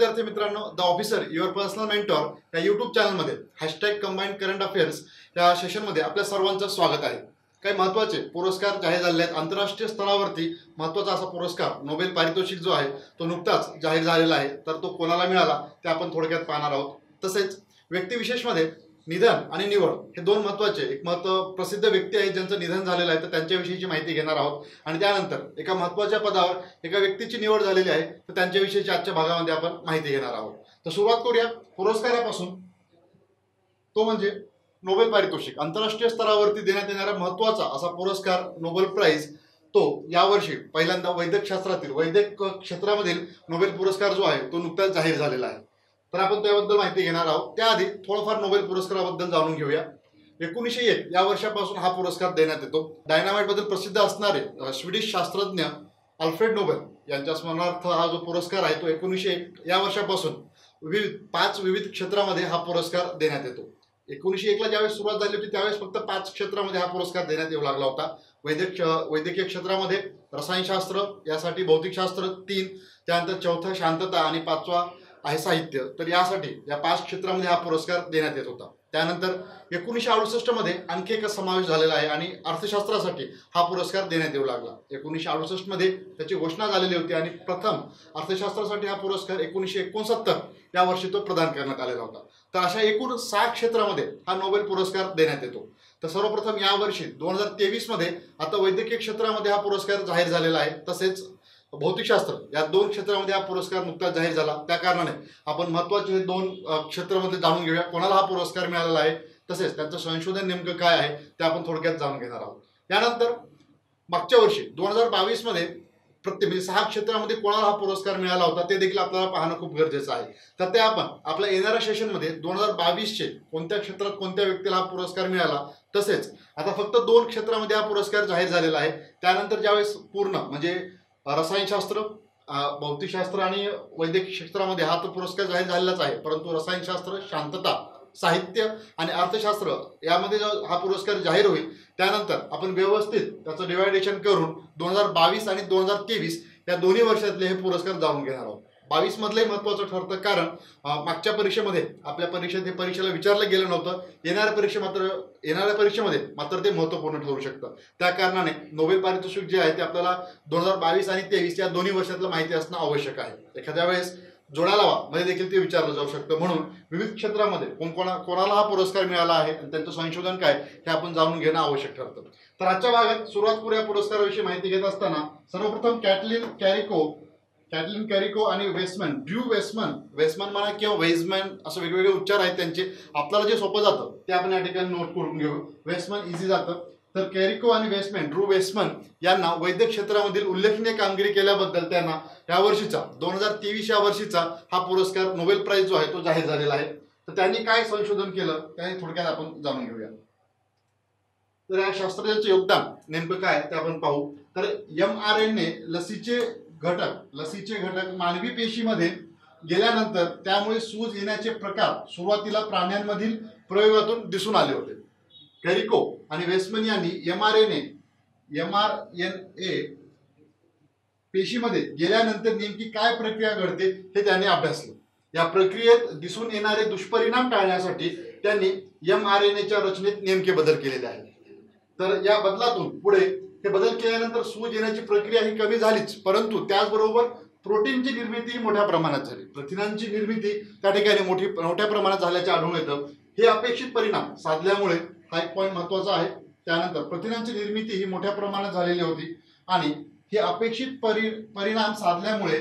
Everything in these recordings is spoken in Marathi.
विद्यार्थी मित्रांनो, the officer your personal mentor या यूट्यूब चॅनलमध्ये #कंबाईंड करंट अफेअर्स या सेशनमध्ये आपल्या सर्वांचं स्वागत आहे. काही महत्त्वाचे पुरस्कार जाहीर झाले आहेत. आंतरराष्ट्रीय स्तरावरती महत्त्वाचा असा पुरस्कार नोबेल पारितोषिक जो आहे तो नुकताच जाहीर झालेला आहे. तर तो कोणाला मिळाला ते आपण थोडक्यात पाहणार आहोत. तसेच व्यक्तिविशेषमध्ये निधन आणि निवड हे दोन महत्त्वाचे प्रसिद्ध व्यक्ती आहेत ज्यांचं निधन झालेलं आहे, तर त्यांच्याविषयीची माहिती घेणार आहोत. आणि त्यानंतर एका महत्त्वाच्या पदावर एका व्यक्तीची निवड झालेली आहे, तर त्यांच्याविषयीची आजच्या भागामध्ये आपण माहिती घेणार आहोत. तर सुरुवात करूया पुरस्कारापासून. तो म्हणजे नोबेल पारितोषिक. आंतरराष्ट्रीय स्तरावरती देण्यात येणारा महत्त्वाचा असा पुरस्कार नोबेल प्राइज तो यावर्षी पहिल्यांदा वैद्यक क्षेत्रामधील नोबेल पुरस्कार जो आहे तो नुकताच जाहीर झालेला आहे. तर आपण त्याबद्दल माहिती घेणार आहोत. त्याआधी थोडंफार नोबेल पुरस्काराबद्दल जाणून घेऊया. 1901 या वर्षापासून हा पुरस्कार देण्यात येतो. डायनामाइटबद्दल प्रसिद्ध असणारे स्वीडिश शास्त्रज्ञ अल्फ्रेड नोबेल यांच्या स्मरणार्थ हा जो पुरस्कार आहे तो 1901 या वर्षापासून 5 विविध क्षेत्रामध्ये हा पुरस्कार देण्यात येतो. 1901 ला ज्यावेळेस सुरुवात झाली होती त्यावेळेस फक्त 5 क्षेत्रामध्ये हा पुरस्कार देण्यात येऊ लागला होता. वैद्यकीय क्षेत्रामध्ये रसायनशास्त्र, यासाठी भौतिकशास्त्र 3, त्यानंतर चौथा शांतता आणि 5वा आहे साहित्य. तर यासाठी या 5 क्षेत्रामध्ये हा पुरस्कार देण्यात येत होता. त्यानंतर 1968 मध्ये आणखी एक समावेश झालेला आहे आणि अर्थशास्त्रासाठी हा पुरस्कार देण्यात येऊ लागला. 1968 मध्ये त्याची घोषणा झालेली होती आणि प्रथम अर्थशास्त्रासाठी हा पुरस्कार 1969 या वर्षी तो प्रदान करण्यात आलेला होता. तर अशा एकूण 6 क्षेत्रामध्ये हा नोबेल पुरस्कार देण्यात येतो. तर सर्वप्रथम यावर्षी 2023 मध्ये आता वैद्यकीय क्षेत्रामध्ये हा पुरस्कार जाहीर झालेला आहे. तसेच भौतिकशास्त्र या 2 क्षेत्रामध्ये हा पुरस्कार नुकताच जाहीर झाला. त्या कारणाने आपण महत्त्वाचे हे 2 क्षेत्रामध्ये जाणून घेऊया कोणाला हा पुरस्कार मिळालेला आहे, तसेच त्यांचं संशोधन नेमकं काय आहे ते आपण थोडक्यात जाणून घेणार आहोत. यानंतर मागच्या वर्षी 2022 मध्ये प्रत्येक 6 क्षेत्रामध्ये कोणाला हा पुरस्कार मिळाला होता ते देखील आपल्याला पाहणं खूप गरजेचं आहे. तर ते आपण आपल्या येणाऱ्या सेशनमध्ये 2022 कोणत्या क्षेत्रात कोणत्या व्यक्तीला हा पुरस्कार मिळाला, तसेच आता फक्त 2 क्षेत्रामध्ये हा पुरस्कार जाहीर झालेला आहे. त्यानंतर ज्यावेळेस पूर्ण म्हणजे रसायनशास्त्र, भौतिकशास्त्र आणि वैद्यकीय क्षेत्रामध्ये हा तो पुरस्कार जाहीर झालेलाच आहे, परंतु रसायनशास्त्र, शांतता, साहित्य आणि अर्थशास्त्र यामध्ये जो हा पुरस्कार जाहीर होईल त्यानंतर आपण व्यवस्थित त्याचं डिवायडेशन करून 2022 आणि 2023 या दोन्ही वर्षातले हे पुरस्कार जाणून घेणार आहोत. 22 मधलंही महत्त्वाचं ठरतं, कारण मागच्या परीक्षेमध्ये आपल्या परीक्षेत हे परीक्षेला विचारलं गेलं नव्हतं. येणाऱ्या परीक्षेमध्ये मात्र ते महत्त्वपूर्ण ठरू शकतं. त्या कारणाने नोबेल पारितोषिक जे आहे ते आपल्याला 2022 आणि 2023 या दोन्ही वर्षातलं माहिती असणं आवश्यक आहे. एखाद्या वेळेस जोडा लावा मध्ये देखील ते विचारलं जाऊ शकतं. म्हणून विविध क्षेत्रामध्ये कोणाला हा पुरस्कार मिळाला आहे आणि त्यांचं संशोधन काय हे आपण जाणून घेणं आवश्यक ठरतं. तर आजच्या भागात सुरुवात करूया पुरस्काराविषयी माहिती घेत असताना. सर्वप्रथम कॅटलिन कॅरिको आणि ड्र्यू वेसमन म्हणा किंवा वेझमॅन असं वेगवेगळे उच्चार आहेत त्यांचे. आपल्याला जे सोपं जातं ते आपण या ठिकाणी नोट करून घेऊ. वेसमन इझी जातं. तर कॅरिको आणि ड्र्यू वेसमन यांना वैद्यक क्षेत्रामधील उल्लेखनीय कामगिरी केल्याबद्दल त्यांना यावर्षीचा 2023 या वर्षीचा हा पुरस्कार नोबेल प्राइज जो आहे तो जाहीर झालेला आहे. तर त्यांनी काय संशोधन केलं त्याने थोडक्यात आपण जाणून घेऊया. तर या शास्त्रज्ञांचं योगदान नेमकं काय ते आपण पाहू. तर mRNA लसीचे घटक मानवी पेशीमध्ये गेल्यानंतर त्यामुळे सूज येण्याचे प्रकार सुरुवातीला प्राण्यांमधील प्रयोगातून दिसून आले होते. कॅरिको आणि वेसमन यांनी mRNA पेशीमध्ये गेल्यानंतर नेमकी काय प्रक्रिया घडते हे त्यांनी अभ्यासलं. या प्रक्रियेत दिसून येणारे दुष्परिणाम टाळण्यासाठी त्यांनी mRNAच्या रचनेत नेमके बदल केलेले आहेत. तर या बदलातून पुढे हे बदल केल्यानंतर सूज येण्याची प्रक्रिया ही कमी झालीच, परंतु त्याचबरोबर प्रोटीनची निर्मिती ही मोठ्या प्रमाणात झाली. प्रथिनांची निर्मिती त्या ठिकाणी मोठ्या प्रमाणात झाल्याचे आढळून येतं. हे अपेक्षित परिणाम साधल्यामुळे हा एक पॉईंट महत्त्वाचा आहे. त्यानंतर प्रथिनांची निर्मिती ही मोठ्या प्रमाणात झालेली होती आणि हे अपेक्षित परिणाम साधल्यामुळे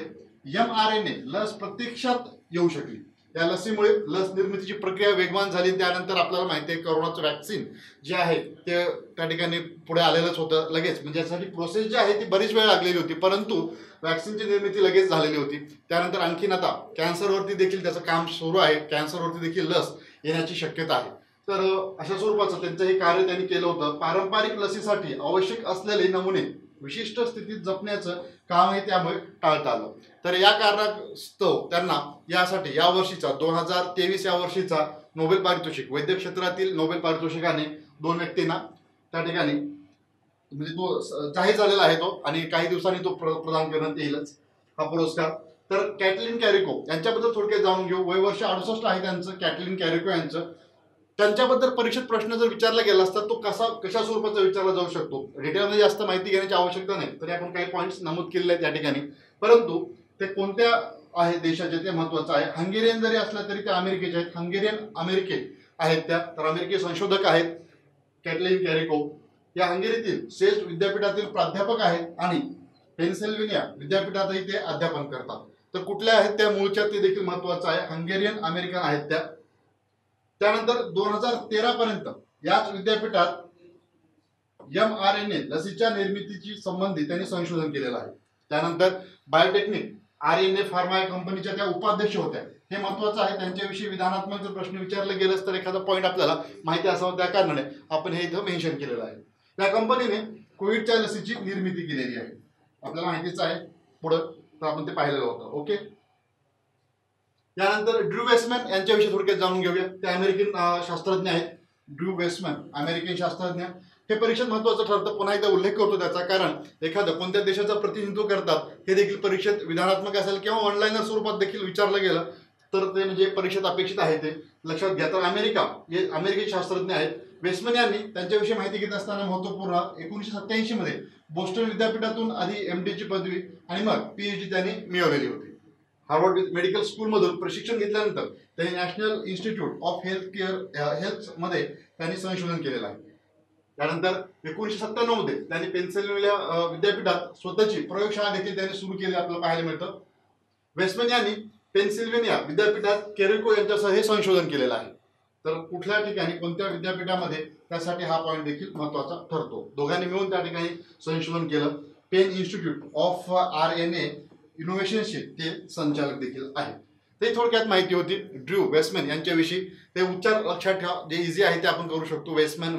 mRNA लस प्रत्यक्षात येऊ शकली. या लसीमुळे लस निर्मितीची प्रक्रिया वेगवान झाली. त्यानंतर आपल्याला माहिती आहे कोरोनाचं वॅक्सिन जे आहे ते त्या ठिकाणी पुढे आलेलंच होतं लगेच. म्हणजे यासाठी प्रोसेस जी आहे ती बरीच वेळ लागलेली होती, परंतु वॅक्सिनची निर्मिती लगेच झालेली होती. त्यानंतर आणखीन आता कॅन्सरवरती देखील त्याचं काम सुरू आहे. कॅन्सरवरती देखील लस येण्याची शक्यता आहे. तर अशा स्वरूपाचं त्यांचं हे कार्य त्यांनी केलं होतं. पारंपरिक लसीसाठी आवश्यक असलेले नमुने विशिष्ट स्थितीत जपण्याचं काम हे त्यामुळे टाळता आलं. तर या कारणास्तव त्यांना यासाठी या वर्षीचा 2023 या वर्षीचा नोबेल पारितोषिक वैद्यक क्षेत्रातील नोबेल पारितोषिकाने 2 व्यक्तींना त्या ठिकाणी म्हणजे तो जाहीर झालेला आहे तो आणि काही दिवसांनी तो प्रदान करण्यात येईलच हा पुरस्कार. तर कॅटलिन कॅरिको यांच्याबद्दल थोडक्यात जाणून घेऊ. वय वर्ष 68 आहे त्यांचं, कॅटलिन कॅरिको यांचं. त्यांच्याबद्दल परीक्षेत प्रश्न जर विचारला गेला असता तो कशा स्वरूपाचा विचारला जाऊ शकतो. डिटेलमध्ये जास्त माहिती घेण्याची आवश्यकता नाही, तरी आपण काही पॉईंट्स नमूद केलेले आहेत या ठिकाणी. परंतु ते कोणत्या आहे देशाचे ते महत्वाचं आहे. हंगेरियन जरी असलं तरी ते अमेरिकेचे आहेत, हंगेरियन अमेरिके आहेत त्या. तर अमेरिकी संशोधक आहेत कॅटलिन कॅरिको. या हंगेरीतील सेल्ट विद्यापीठातील प्राध्यापक आहेत आणि पेन्सिल्व्हेनिया विद्यापीठातही ते अध्यापन करतात. तर कुठल्या आहेत त्या मूळच्या ते देखील महत्वाचं आहे. हंगेरियन अमेरिकन आहेत त्या. त्यानंतर 2013 पर्यंत याच विद्यापीठात mRNA लसीच्या निर्मितीची संबंधी त्यांनी संशोधन केलेलं आहे. त्यानंतर बायोटेक्निक RNA फार्मा या कंपनीच्या त्या उपाध्यक्ष होत्या. हे महत्वाचं आहे. त्यांच्याविषयी विधानात्मक जर प्रश्न विचारले गेलेस तर एखादा पॉईंट आपल्याला माहिती असावं, त्या कारणाने आपण हे इथं मेन्शन केलेलं आहे. या कंपनीने कोविडच्या लसीची निर्मिती केलेली आहे, आपल्याला माहितीच आहे. पुढं तर आपण ते पाहिलेलं होतं. ओके. यानंतर ड्रू वेसमॅन यांच्याविषयी थोडक्यात जाणून घेऊया. ते अमेरिकन शास्त्रज्ञ आहेत. ड्रू वेसमॅन अमेरिकन शास्त्रज्ञ. हे परीक्षेत महत्वाचं ठरतं. पुन्हा एकदा उल्लेख करतो त्याचा, कारण एखादं कोणत्या देशाचं प्रतिनिधित्व करतात हे देखील परीक्षेत विधानात्मक असेल किंवा ऑनलाईन स्वरूपात देखील विचारलं गेलं तर ते म्हणजे परीक्षेत अपेक्षित आहे, ते लक्षात घ्या. तर अमेरिका हे अमेरिकी शास्त्रज्ञ आहेत. वेसमॅन यांनी त्यांच्याविषयी माहिती घेत असताना महत्वपूर्ण 1987 मध्ये बोस्टन विद्यापीठातून आधी MD ची पदवी आणि मग PhD त्यांनी मिळवलेली होती. हार्वर्ड मेडिकल स्कूलमधून प्रशिक्षण घेतल्यानंतर त्यांनी नॅशनल इन्स्टिट्यूट ऑफ हेल्थ मध्ये त्यांनी संशोधन केलेलं आहे. त्यानंतर 1997 मध्ये त्यांनी पेन्सिल्व्हेनिया विद्यापीठात स्वतःची प्रयोगशाळा देखील त्यांनी सुरू केली आपल्याला पाहायला मिळतं. वेसमॅन यांनी पेन्सिल्व्हेनिया विद्यापीठात कॅरिको यांच्यासह हे संशोधन केलेलं आहे. तर कुठल्या ठिकाणी कोणत्या विद्यापीठामध्ये त्यासाठी हा पॉईंट देखील महत्वाचा ठरतो. दोघांनी मिळून त्या ठिकाणी संशोधन केलं. पेन इन्स्टिट्यूट ऑफ RNA इनोव्हेशनचे ते संचालक देखील आहेत. ते थोडक्यात माहिती होती ड्रू वेसमॅन यांच्याविषयी. ते उच्चार लक्षात ठेवा, जे इझी आहे ते आपण करू शकतो. वेसमॅन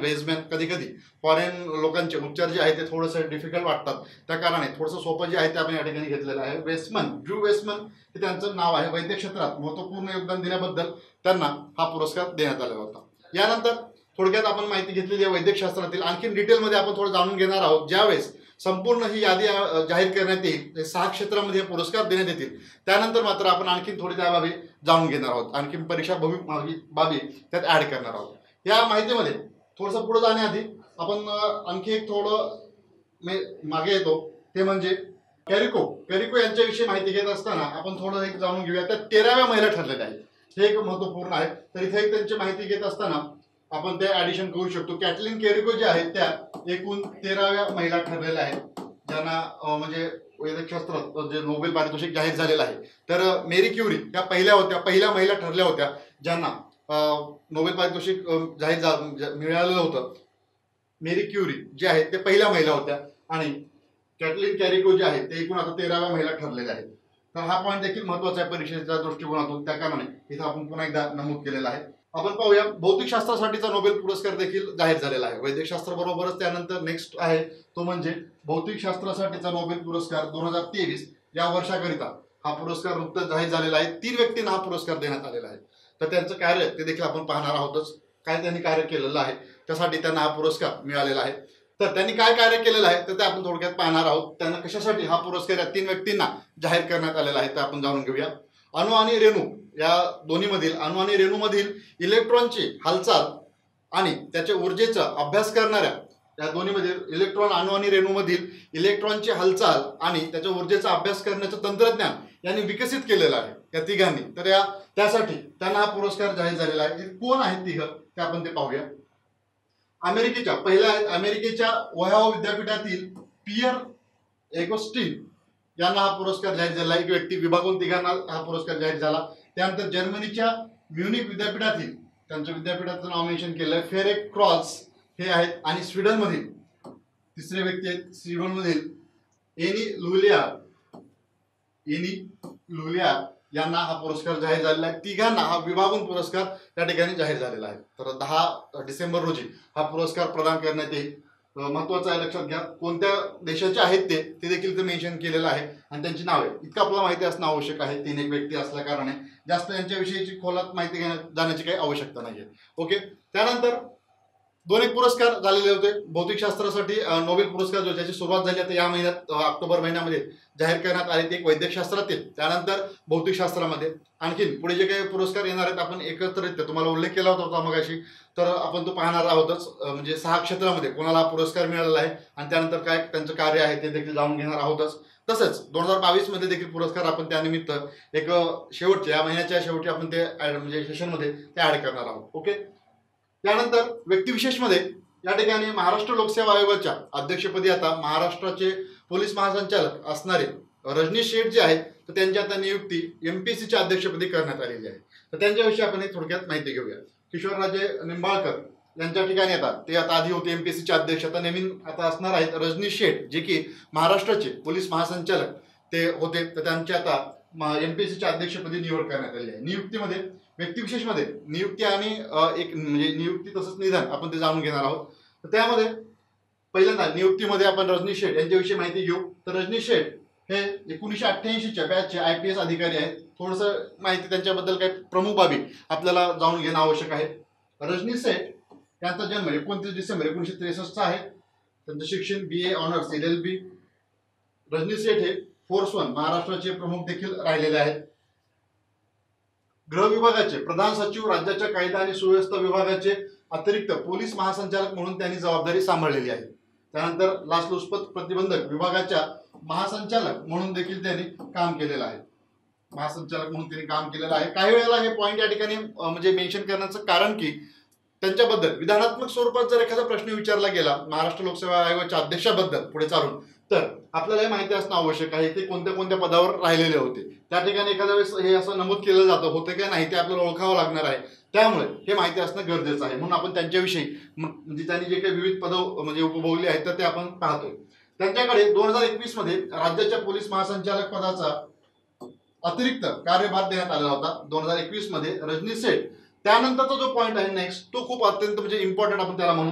कधी कधी फॉरेन लोकांचे उच्चार जे आहे ते थोडंसं डिफिकल्ट वाटतात, त्या कारणाने थोडंसं सोपं जे आहे ते आपण या ठिकाणी घेतलेलं आहे. ड्रू वेसमॅन हे त्यांचं नाव आहे. वैद्यक क्षेत्रात महत्त्वपूर्ण योगदान दिल्याबद्दल त्यांना हा पुरस्कार देण्यात आलेला होता. यानंतर थोडक्यात आपण माहिती घेतलेली आहे वैद्यक शास्त्रातील. आणखी डिटेलमध्ये आपण थोडं जाणून घेणार आहोत. ज्यावेळेस संपूर्ण ही यादी जाहीर करण्यात येईल, 6 क्षेत्रामध्ये पुरस्कार देण्यात येतील, त्यानंतर मात्र आपण आणखी थोडी त्या बाबी जाणून घेणार आहोत. आणखी परीक्षा बाबी त्यात ऍड करणार आहोत. या माहितीमध्ये थोडंसं पुढे जाण्याआधी आपण आणखी एक थोडं मागे येतो, ते म्हणजे कॅरिको यांच्याविषयी माहिती घेत असताना आपण थोडं एक जाणून घेऊया. त्या 13व्या महिला ठरलेल्या आहेत, हे एक महत्वपूर्ण आहे. तर इथे एक त्यांची माहिती घेत असताना आपण ते ऍडिशन करू शकतो. कॅटलिन कॅरिको जे आहेत त्या एकूण 13व्या महिला ठरलेल्या आहेत, ज्यांना म्हणजे वैद्यकशास्त्रात जे नोबेल पारितोषिक जाहीर झालेलं आहे. तर मेरी क्युरी या पहिल्या महिला ठरल्या होत्या ज्यांना नोबेल पारितोषिक मिळालेलं होतं. मेरी क्युरी जे आहेत ते पहिल्या महिला होत्या आणि कॅटलिन कॅरिको जे आहेत ते एकूण आता 13व्या महिला ठरलेल्या आहेत. तर हा पॉईंट देखील महत्वाचा आहे परीक्षेच्या दृष्टिकोनातून, त्या कारणाने इथं आपण पुन्हा एकदा नमूद केलेला आहे. आपण पाहूया भौतिकशास्त्रासाठीचा नोबेल पुरस्कार देखील जाहीर झालेला आहे. वैद्यकशास्त्र बरोबरच त्यानंतर नेक्स्ट आहे तो म्हणजे भौतिकशास्त्रासाठीचा नोबेल पुरस्कार 2023 या वर्षाकरिता हा पुरस्कार नुकताच जाहीर झालेला आहे. 3 व्यक्तींना हा पुरस्कार देण्यात आलेला आहे. तर त्यांचं कार्य ते देखील आपण पाहणार आहोतच. काय त्यांनी कार्य केलेलं आहे त्यासाठी त्यांना हा पुरस्कार मिळालेला आहे. तर त्यांनी काय कार्य केलेलं आहे तर ते आपण थोडक्यात पाहणार आहोत. त्यांना कशासाठी हा पुरस्कार या 3 व्यक्तींना जाहीर करण्यात आलेला आहे ते आपण जाणून घेऊया. अणु आणि रेणू या दोन्हीमधील अणु आणि रेणूमधील इलेक्ट्रॉनची हालचाल आणि त्याच्या ऊर्जेचा अभ्यास करणाऱ्या या दोन्हीमधील इलेक्ट्रॉन अणु आणि रेणूमधील इलेक्ट्रॉनची हालचाल आणि त्याच्या ऊर्जेचा अभ्यास करण्याचं तंत्रज्ञान यांनी विकसित केलेलं आहे या तिघांनी. तर त्यासाठी त्यांना हा पुरस्कार जाहीर झालेला आहे. कोण आहेत तिघ ते आपण ते पाहूया. पहिल्या आहेत अमेरिकेच्या ओहायो विद्यापीठातील पियर एगोस्टिन यांना हा पुरस्कार जाहीर झाला. एक व्यक्ती विभागून तिघांना हा पुरस्कार जाहीर झाला. त्यानंतर जर्मनीच्या म्युनिक विद्यापीठातील त्यांच्या विद्यापीठाचं नाव मेन्शन केलं फेरेक क्रॉस हे आहेत. आणि स्वीडनमधील तिसरे व्यक्ती आहेत स्वीडनमधील एनी लुलिया यांना हा पुरस्कार जाहीर झालेला आहे. तिघांना हा विभागून पुरस्कार त्या ठिकाणी जाहीर झालेला आहे. तर 10 डिसेंबर रोजी हा पुरस्कार प्रदान करण्यात येईल. महत्वाचं आहे, लक्षात घ्या. कोणत्या देशाचे आहेत ते देखील ते मेन्शन केलेलं आहे आणि त्यांची नावे इतकं आपल्याला माहिती असणं आवश्यक आहे. 3 एक व्यक्ती असल्या कारणाने जास्त यांच्याविषयीची खोलात माहिती जाण्याची काही आवश्यकता नाहीये. ओके. त्यानंतर दोन एक पुरस्कार झालेले होते. भौतिकशास्त्रासाठी नोबेल पुरस्कार जो ज्याची सुरुवात झाली आता या महिन्यात ऑक्टोबर महिन्यामध्ये जाहीर करण्यात आले, ते एक वैद्यकशास्त्रातील, त्यानंतर भौतिकशास्त्रामध्ये आणखीन पुढे जे काही पुरस्कार येणार आहेत आपण एकत्रित तुम्हाला उल्लेख केला होता मगाशी, तर आपण तो पाहणार आहोतच. म्हणजे 6 क्षेत्रामध्ये कोणाला पुरस्कार मिळालेला आहे आणि त्यानंतर काय त्यांचं कार्य आहे ते देखील जाणून घेणार आहोतच. तसंच 2022 मध्ये देखील पुरस्कार आपण त्यानिमित्त एक शेवटच्या या महिन्याच्या शेवटी आपण ते म्हणजे सेशनमध्ये ते ऍड करणार आहोत. ओके. त्यानंतर व्यक्तिविशेषमध्ये या ठिकाणी महाराष्ट्र लोकसेवा आयोगाच्या अध्यक्षपदी आता महाराष्ट्राचे पोलीस महासंचालक असणारे रजनीश शेठ जे आहेत, तर त्यांची आता नियुक्ती एमपीएससीच्या अध्यक्षपदी करण्यात आलेली आहे. तर त्यांच्याविषयी आपण एक थोडक्यात माहिती घेऊया. किशोरराजे निंबाळकर यांच्या ठिकाणी येतात, ते आता आधी होते एमपीएससीचे अध्यक्ष, आता नवीन आता असणार आहेत रजनीश शेठ, जे की महाराष्ट्राचे पोलीस महासंचालक ते होते, तर त्यांची आता एमपीएससीच्या अध्यक्षपदी निवड करण्यात आली आहे. नियुक्तीमध्ये व्यक्तिविशेषमध्ये नियुक्ती आणि एक म्हणजे नियुक्ती तसंच निधन आपण ते जाणून घेणार आहोत. तर त्यामध्ये पहिल्यांदा नियुक्तीमध्ये आपण रजनीश शेठ यांच्याविषयी माहिती घेऊ. तर रजनीश शेठ हे 1988च्या बॅचचे IPS अधिकारी आहेत. थोडंसं माहिती त्यांच्याबद्दल काही प्रमुख बाबी आपल्याला जाणून घेणं आवश्यक आहे. रजनीश शेठ यांचा जन्म 29 डिसेंबर 1963 आहे. त्यांचं शिक्षण BA ऑनर्स LLB. रजनीश शेठ हे फोर्स 1 महाराष्ट्राचे प्रमुख देखील राहिलेले आहेत. गृह विभागाचे प्रधान सचिव, राज्याच्या कायदा आणि सुव्यवस्था विभागाचे अतिरिक्त पोलीस महासंचालक म्हणून त्यांनी जबाबदारी सांभाळलेली आहे. त्यानंतर लाचलुचपत प्रतिबंधक विभागाच्या महासंचालक म्हणून देखील त्यांनी काम केलेलं आहे. महासंचालक म्हणून त्यांनी काम केलेलं आहे. काही वेळेला हे पॉईंट या ठिकाणी म्हणजे मेन्शन करण्याचं कारण की त्यांच्याबद्दल विधानात्मक स्वरूपात जर एखादा प्रश्न विचारला गेला महाराष्ट्र लोकसेवा आयोगाच्या अध्यक्षाबद्दल पुढे चालून, तर आपल्याला हे माहिती असणं आवश्यक आहे की कोणत्या कोणत्या पदावर राहिलेले होते. त्या ठिकाणी एखाद्या वेळेस हे असं नमूद केलं जातं होते काय नाही ते आपल्याला ओळखावं लागणार आहे. त्यामुळे हे माहिती असणं गरजेचं आहे. म्हणून आपण त्यांच्याविषयी म्हणजे त्यांनी जे काही विविध पदं म्हणजे उपभोगली आहेत तर ते आपण पाहतोय. त्यांच्याकडे 2021 मध्ये राज्याच्या पोलीस महासंचालक पदाचा अतिरिक्त कार्यभार देण्यात आलेला होता 2021 मध्ये रजनीश शेठ. त्यानंतरचा जो पॉईंट आहे नेक्स्ट, तो खूप अत्यंत म्हणजे इम्पॉर्टंट आपण त्याला म्हणू.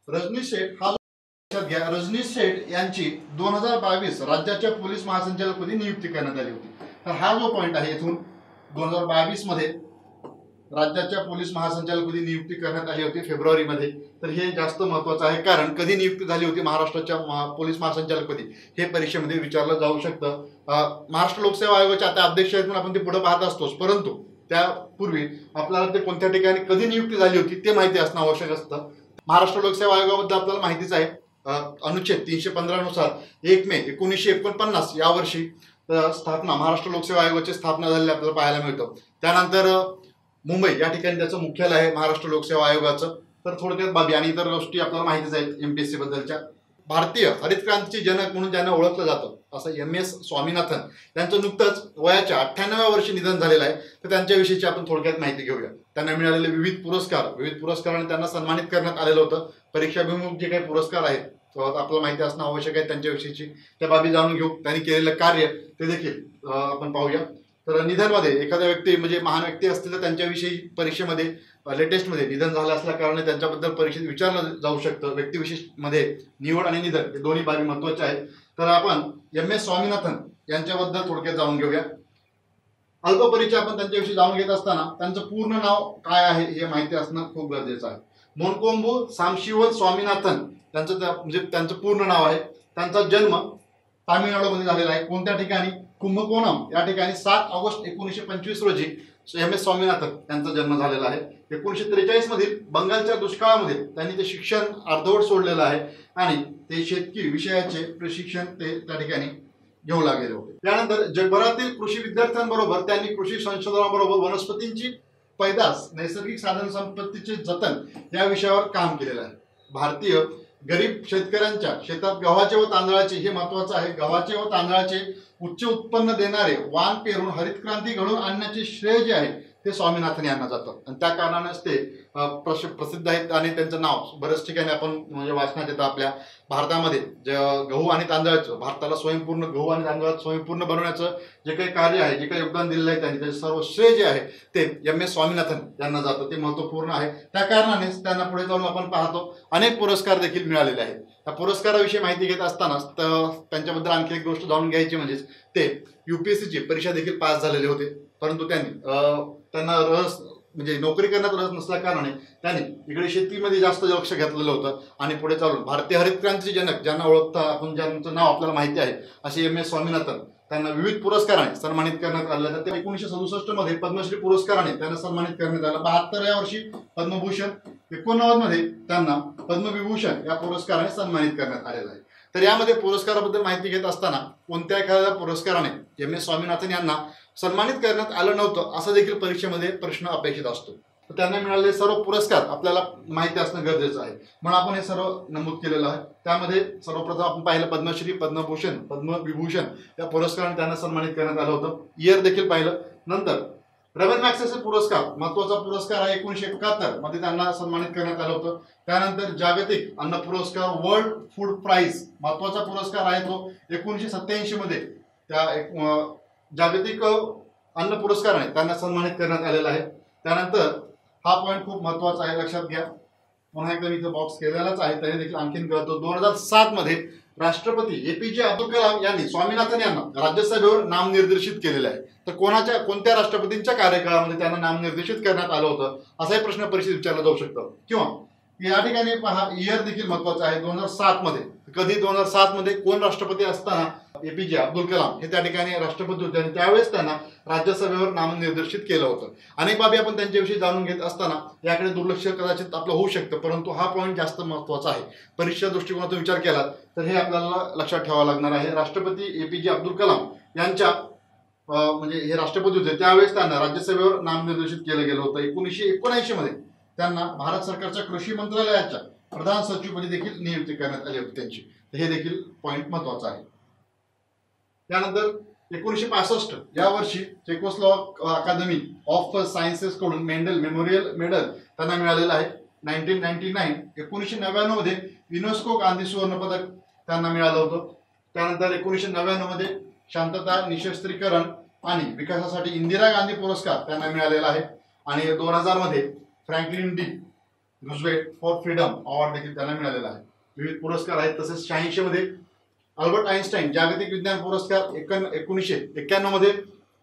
रजनीश शेठ हा लक्षात घ्या, रजनीश शेठ यांची 2022 राज्याच्या पोलीस महासंचालकपदी नियुक्ती करण्यात आली होती. तर हा जो पॉईंट आहे इथून 2022 मध्ये राज्याच्या पोलीस महासंचालकपदी नियुक्ती करण्यात आली होती फेब्रुवारीमध्ये. तर हे जास्त महत्वाचं आहे, कारण कधी नियुक्ती झाली होती महाराष्ट्राच्या पोलीस महासंचालकपदी हे परीक्षेमध्ये विचारलं जाऊ शकतं. महाराष्ट्र लोकसेवा आयोगाचे आता अध्यक्ष आहेत म्हणून आपण ते पुढे पाहत असतोच, परंतु त्यापूर्वी आपल्याला ते कोणत्या ठिकाणी कधी नियुक्ती झाली होती ते माहिती असणं आवश्यक असतं. महाराष्ट्र लोकसेवा आयोगाबद्दल आपल्याला माहितीच आहे. अनुच्छेद 315 नुसार 1 मे 1949 या वर्षी स्थापना महाराष्ट्र लोकसेवा आयोगाची स्थापना झालेली आपल्याला पाहायला मिळतं. त्यानंतर मुंबई या ठिकाणी त्याचं मुख्यालय आहे महाराष्ट्र लोकसेवा आयोगाचं. तर थोडक्यात बाबी आणि इतर गोष्टी आपल्याला माहितीच आहेत एमपीएससी बद्दलच्या. भारतीय हरित क्रांतीचे जनक म्हणून ज्यांना ओळखलं जातं असं MS स्वामीनाथन यांचं नुकतंच वयाच्या 98व्या वर्षी निधन झालेलं आहे. तर त्यांच्याविषयीची आपण थोडक्यात माहिती घेऊया. त्यांना मिळालेले विविध पुरस्काराने त्यांना सन्मानित करण्यात आलेलं होतं. परीक्षाभिमुख जे काही पुरस्कार आहेत आपल्याला माहिती असणं आवश्यक आहे. त्यांच्याविषयीची त्या बाबी जाणून घेऊ. त्यांनी केलेलं कार्य ते देखील आपण पाहूया. तर निधनमध्ये एखाद्या व्यक्ती म्हणजे महान व्यक्ती असतील तर त्यांच्याविषयी परीक्षेमध्ये लेटेस्टमध्ये निधन झालं असल्या कारणे त्यांच्याबद्दल परीक्षेत विचारलं जाऊ शकतं. व्यक्तिविशेषमध्ये निवड आणि निधन हे दोन्ही बाबी महत्त्वाच्या आहेत. तर आपण MS स्वामीनाथन यांच्याबद्दल थोडक्यात जाणून घेऊया. अल्प परिचय आपण त्यांच्याविषयी जाणून घेत असताना त्यांचं पूर्ण नाव काय आहे हे माहिती असणं खूप गरजेचं आहे. मोनकोंबू सामशिवन स्वामीनाथन म्हणजे त्यांचं पूर्ण नाव आहे. त्यांचा जन्म तामिळनाडूमध्ये झालेला आहे. कोणत्या ठिकाणी? कुंभकोणम या ठिकाणी 7 ऑगस्ट 1925 रोजी MS स्वामीनाथन यांचा जन्म झालेला आहे. 1943 मधील बंगालच्या दुष्काळामध्ये त्यांनी ते शिक्षण अर्धवट सोडलेलं आहे आणि ते शेतकी विषयाचे प्रशिक्षण ते त्या ठिकाणी घेऊ लागलेले होते. त्यानंतर जगभरातील कृषी विद्यार्थ्यांबरोबर त्यांनी कृषी संशोधनाबरोबर वनस्पतींची पैदास, नैसर्गिक साधन संपत्तीचे जतन या विषयावर काम केलेलं आहे. भारतीय गरीब शेतकऱ्यांच्या शेतात गव्हाचे व तांदळाचे, हे महत्वाचं आहे, गव्हाचे व तांदळाचे उच्च उत्पन्न देणारे वाण पेरून हरित क्रांती घडवून आणण्याचे श्रेय जे आहे ते स्वामीनाथन यांना जातं आणि त्या कारणानेच ते प्रसिद्ध आहेत आणि त्यांचं नाव बऱ्याच ठिकाणी आपण म्हणजे वाचण्यात येतं. आपल्या भारतामध्ये जे गहू आणि तांदळाचं, भारताला स्वयंपूर्ण गहू आणि तांदळात स्वयंपूर्ण बनवण्याचं जे काही कार्य आहे, जे काही योगदान दिलेलं आहे त्यांनी, त्याचे सर्व श्रेय जे आहे ते MS स्वामीनाथन यांना जातं. ते महत्त्वपूर्ण आहे. त्या कारणानेच त्यांना पुढे जाऊन आपण पाहतो अनेक पुरस्कार देखील मिळालेले आहेत. त्या पुरस्काराविषयी माहिती घेत असतानाच त्यांच्याबद्दल आणखी एक गोष्ट जाणून घ्यायची म्हणजेच ते UPSCची परीक्षा देखील पास झालेले होते, परंतु त्यांना म्हणजे नोकरी करण्यात रस नसल्या कारणाने त्यांनी इकडे शेतीमध्ये जास्त लक्ष घेतलेलं होतं आणि पुढे चालून भारतीय हरित क्रांतीचे जनक ज्यांना ओळखता आपण, ज्यांचं नाव आपल्याला माहिती आहे असे MS स्वामीनाथन, त्यांना विविध पुरस्काराने सन्मानित करण्यात आलं. तर 1967 मध्ये पद्मश्री पुरस्काराने त्यांना सन्मानित करण्यात आलं. 72व्या वर्षी पद्मभूषण, 89 मध्ये त्यांना पद्मविभूषण या पुरस्काराने सन्मानित करण्यात आलेलं आहे. तर यामध्ये पुरस्काराबद्दल माहिती घेत असताना कोणत्या एखाद्या पुरस्काराने MS स्वामीनाथन यांना सन्मानित करण्यात आलं नव्हतं असं देखील परीक्षेमध्ये प्रश्न अपेक्षित असतो. तर त्यांना मिळालेले सर्व पुरस्कार आपल्याला माहिती असणं गरजेचं आहे, म्हणून आपण हे सर्व नमूद केलेलं आहे. त्यामध्ये सर्वप्रथम आपण पाहिलं पद्मश्री, पद्मभूषण, पद्मविभूषण या पुरस्काराने त्यांना सन्मानित करण्यात आलं होतं. इयर देखील पाहिलं. नंतर रबल मॅग्सेसे पुरस्कार, महत्वाचा पुरस्कार आहे, 1971 मध्ये त्यांना सन्मानित करण्यात आलं होतं. त्यानंतर जागतिक अन्न पुरस्कार, वर्ल्ड फूड प्राइज, महत्वाचा पुरस्कार आहे तो 1987 मध्ये त्या जागतिक अन्न पुरस्काराने त्यांना सन्मानित करण्यात आलेला आहे. त्यानंतर हा पॉईंट खूप महत्वाचा आहे, लक्षात घ्या. पुन्हा एकदा इथे बॉक्स केलेलाच आहे तरी देखील आणखीन कळतो. 2007 मध्ये राष्ट्रपती APJ अब्दुल कलाम यांनी स्वामीनाथन यांना राज्यसभेवर नामनिर्देशित केलेलं आहे. तर कोणत्या राष्ट्रपतींच्या कार्यकाळामध्ये त्यांना नामनिर्देशित करण्यात आलं होतं असाही प्रश्न परीक्षेत विचारला जाऊ शकतो. किंवा या ठिकाणी पहा, इयर देखील महत्वाचा आहे. 2007 मध्ये, कधी 2007 मध्ये कोण राष्ट्रपती असताना APJ अब्दुल कलाम हे त्या ठिकाणी राष्ट्रपती होते आणि त्यावेळेस त्यांना राज्यसभेवर नामनिर्देशित केलं होतं. अनेक बाबी आपण त्यांच्याविषयी जाणून घेत असताना याकडे दुर्लक्ष कदाचित आपलं होऊ शकतं, परंतु हा पॉईंट जास्त महत्वाचा आहे. परीक्षा दृष्टिकोनातून विचार केला तर हे आपल्याला लक्षात ठेवावं लागणार आहे. राष्ट्रपती APJ अब्दुल कलाम यांच्या म्हणजे हे राष्ट्रपती होते त्यावेळेस त्यांना राज्यसभेवर नामनिर्देशित केलं गेलं होतं. 1979 मध्ये त्यांना भारत सरकारच्या कृषी मंत्रालयाच्या प्रधान सचिवपदी देखील नियुक्ती करण्यात आली होती त्यांची. हे देखील पॉईंट महत्वाचा आहे. त्यानंतर 1965 या वर्षी चेकोस्लोवाक अकादमी ऑफ सायन्सेस कडून मेंडल मेमोरियल मेडल त्यांना मिळालेलं आहे. 1999 मध्ये युनेस्को गांधी सुवर्ण पदक त्यांना मिळालं होतं. त्यानंतर 1999 मध्ये शांतता, निशस्त्रीकरण आणि विकासासाठी इंदिरा गांधी पुरस्कार त्यांना मिळालेला आहे. आणि 2000 मध्ये Franklin D Roosevelt for freedom award देखील त्यांना मिळालेला आहे. विविध पुरस्कार आहेत. तसेच 86 मध्ये अल्बर्ट आइन्स्टाईन जागतिक विज्ञान पुरस्कार, 1991 मध्ये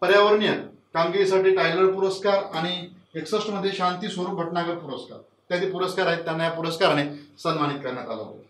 पर्यावरणीय कामगिरीसाठी टायलर पुरस्कार आणि 61 मध्ये शांती स्वरूप भटनागर पुरस्कार इत्यादी पुरस्कार आहेत. त्यांना या पुरस्काराने सन्मानित करण्यात आलं होतं.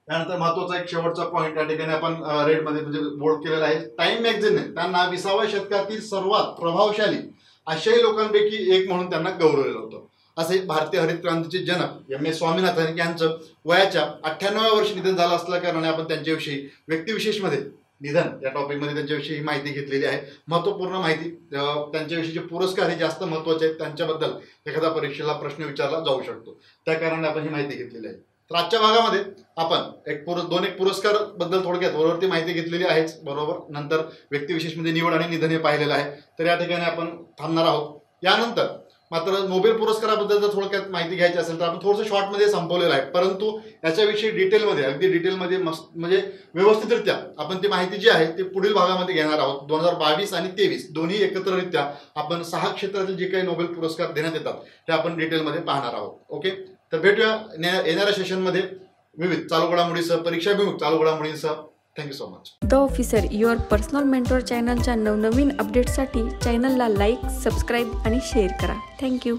त्यानंतर महत्वाचा एक शेवटचा पॉईंट या ठिकाणी आपण रेडमध्ये म्हणजे बोल्ड केलेला आहे. टाइम मॅगझिनने त्यांना 20व्या शतकातील सर्वात प्रभावशाली आशियाई लोकांपैकी एक म्हणून त्यांना गौरवलेलं होतं. असे भारतीय हरित क्रांतीचे जनक MS स्वामीनाथन यांचं वयाच्या 98व्या वर्षी निधन झालं असल्या कारणाने आपण त्यांच्याविषयी व्यक्तिविशेषमध्ये निधन या टॉपिकमध्ये त्यांच्याविषयी माहिती घेतलेली आहे. महत्त्वपूर्ण माहिती, त्यांच्याविषयीचे पुरस्कार हे जास्त महत्त्वाचे आहेत. त्यांच्याबद्दल एखादा परीक्षेला प्रश्न विचारला जाऊ शकतो, त्या कारणाने आपण ही माहिती घेतलेली आहे. तर आजच्या भागामध्ये आपण दोन पुरस्कार बद्दल थोडक्यात वरवरती माहिती घेतलेली आहेच, बरोबर. नंतर व्यक्तिविशेषमध्ये निवड आणि निधन हे पाहिलेलं आहे. तर या ठिकाणी आपण थांबणार आहोत. यानंतर मात्र नोबेल पुरस्काराबद्दल जर थोडक्यात माहिती घ्यायची असेल तर आपण थोडंसं शॉर्टमध्ये संपवलेलं आहे, परंतु याच्याविषयी डिटेलमध्ये, अगदी डिटेलमध्ये म्हणजे व्यवस्थितरित्या आपण ती माहिती जी आहे ती पुढील भागामध्ये घेणार आहोत. 2022 आणि 23 दोन्ही एकत्ररित्या आपण 6 क्षेत्रातील जे काही नोबेल पुरस्कार देण्यात येतात ते आपण डिटेलमध्ये पाहणार आहोत. ओके, तर भेटूया येणाऱ्या सेशनमध्ये विविध चालू घडामोडीसह, परीक्षाभिमुख चालू घडामोडींसह. Thank you so much. The officer your personal mentor चॅनलच्या नवनवीन अपडेट्ससाठी चॅनलला लाईक, सबस्क्राईब आणि शेअर करा. थँक्यू.